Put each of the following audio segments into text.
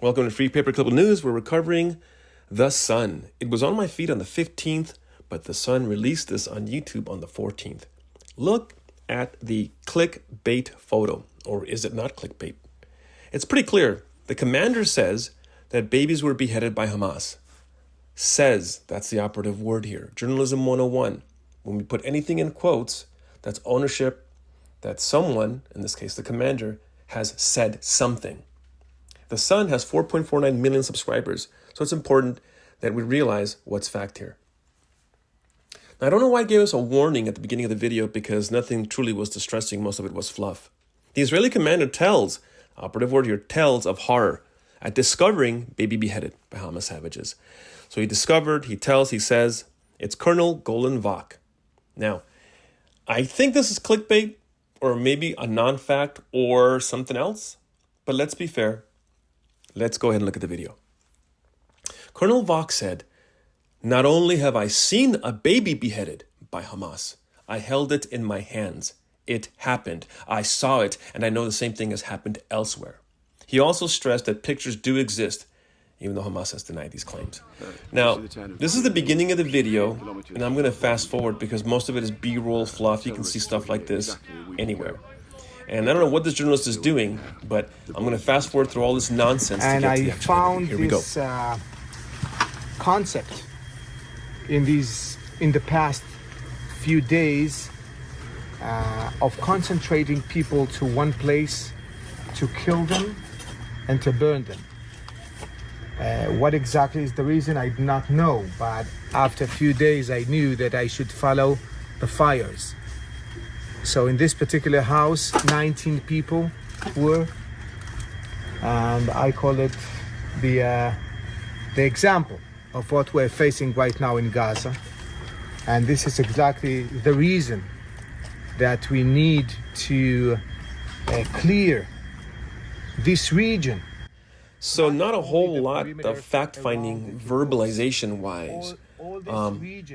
Welcome to Free Paperclip News. We're recovering The Sun. It was on my feed on the 15th, but The Sun released this on YouTube on the 14th. Look at the clickbait photo, or is it not clickbait? It's pretty clear. The commander says that babies were beheaded by Hamas. Says, that's the operative word here. Journalism 101. When we put anything in quotes, that's ownership, that someone, in this case the commander, has said something. The Sun has 4.49 million subscribers, so it's important that we realize what's fact here. Now, I don't know why it gave us a warning at the beginning of the video, because nothing truly was distressing. Most of it was fluff. The Israeli commander tells, operative word here, tells of horror at discovering baby beheaded by Hamas savages. So he discovered, he tells, he says, it's Colonel Golan Vach. Now, I think this is clickbait, or maybe a non-fact, or something else. But let's be fair. Let's go ahead and look at the video. Colonel Vach said, not only have I seen a baby beheaded by Hamas, I held it in my hands. It happened. I saw it, and I know the same thing has happened elsewhere. He also stressed that pictures do exist, even though Hamas has denied these claims. Now, this is the beginning of the video, and I'm going to fast forward because most of it is B-roll fluff. You can see stuff like this anywhere. And I don't know what this journalist is doing, but I'm going to fast forward through all this nonsense to get to the actual found Here we go. this concept in the past few days of concentrating people to one place to kill them and to burn them. What exactly is the reason, I do not know, but after a few days I knew that I should follow the fires. So in this particular house, 19 people were, and I call it the example of what we're facing right now in Gaza. And this is exactly the reason that we need to clear this region. So not a whole lot of fact-finding verbalization-wise.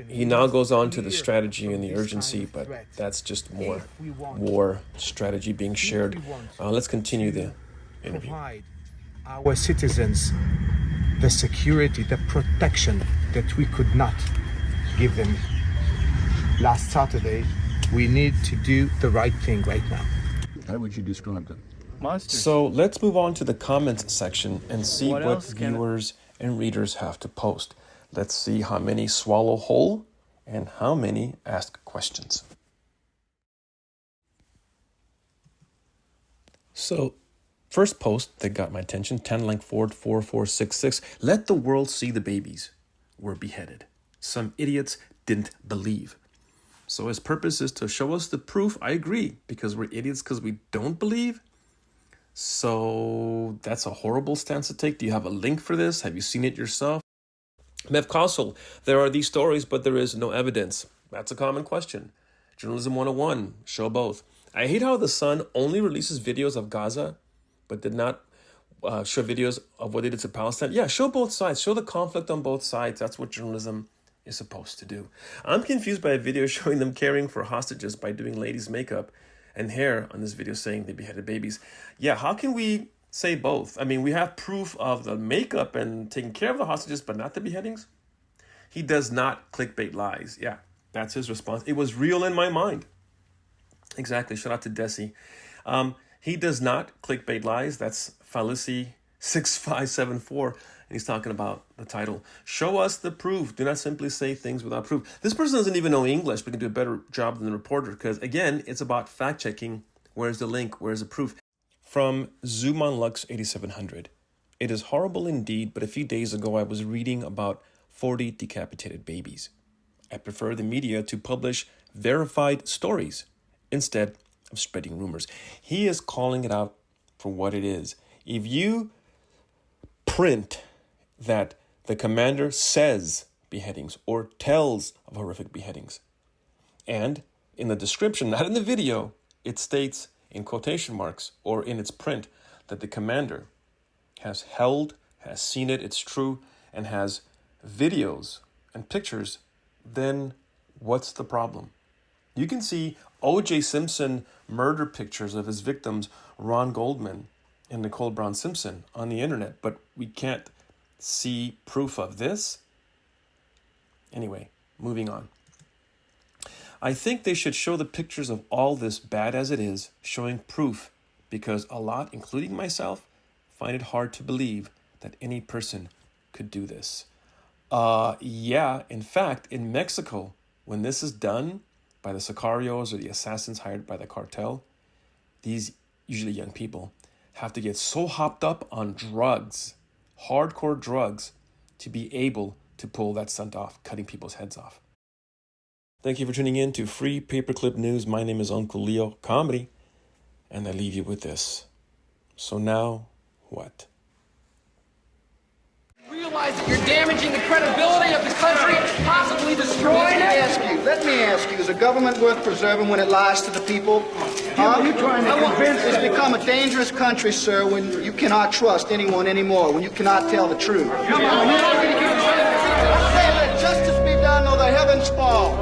He now goes on to the strategy and the urgency, but that's just more war strategy being shared. Let's continue the interview. Provide our citizens the security, the protection that we could not give them last Saturday. We need to do the right thing right now. How would you describe them? Monsters. So let's move on to the comments section and see what viewers and readers have to post. Let's see how many swallow whole and how many ask questions. So, first post that got my attention, 10-Ford4466. Let the world see the babies were beheaded. Some idiots didn't believe. So his purpose is to show us the proof. I agree, because we're idiots because we don't believe. So that's a horrible stance to take. Do you have a link for this? Have you seen it yourself? Mev Kossel, there are these stories, but there is no evidence. That's a common question. Journalism 101, show both. I hate how The Sun only releases videos of Gaza, but did not show videos of what they did to Palestine. Yeah, show both sides. Show the conflict on both sides. That's what journalism is supposed to do. I'm confused by a video showing them caring for hostages by doing ladies' makeup and hair on this video saying they beheaded babies. Yeah, how can we say both? I mean, we have proof of the makeup and taking care of the hostages, but not the beheadings. He does not clickbait lies. Yeah, that's his response. It was real in my mind. Exactly. Shout out to Desi. He does not clickbait lies. That's Fallacy6574. And he's talking about the title. Show us the proof. Do not simply say things without proof. This person doesn't even know English, but can do a better job than the reporter. Because, again, it's about fact-checking. Where's the link? Where's the proof? From ZoomonLux8700. It is horrible indeed, but a few days ago I was reading about 40 decapitated babies. I prefer the media to publish verified stories instead of spreading rumors. He is calling it out for what it is. If you print that the commander says beheadings or tells of horrific beheadings, and in the description, not in the video, it states in quotation marks or in its print that the commander has held, has seen it, it's true, and has videos and pictures, then what's the problem? You can see O.J. Simpson murder pictures of his victims, Ron Goldman, and Nicole Brown Simpson on the internet, but we can't see proof of this? Anyway, moving on. I think they should show the pictures of all this, bad as it is, showing proof, because a lot, including myself, find it hard to believe that any person could do this. Yeah, in fact, in Mexico, when this is done by the sicarios or the assassins hired by the cartel, these usually young people have to get so hopped up on drugs, hardcore drugs, to be able to pull that stunt off, cutting people's heads off. Thank you for tuning in to Free Paperclip News. My name is Uncle Leo Comedy, and I leave you with this. So now, what? Realize that you're damaging the credibility of the country, possibly destroying it. Let me ask you, is a government worth preserving when it lies to the people? It's become a dangerous country, sir, when you cannot trust anyone anymore, when you cannot tell the truth. Say, let justice be done, or the heavens fall.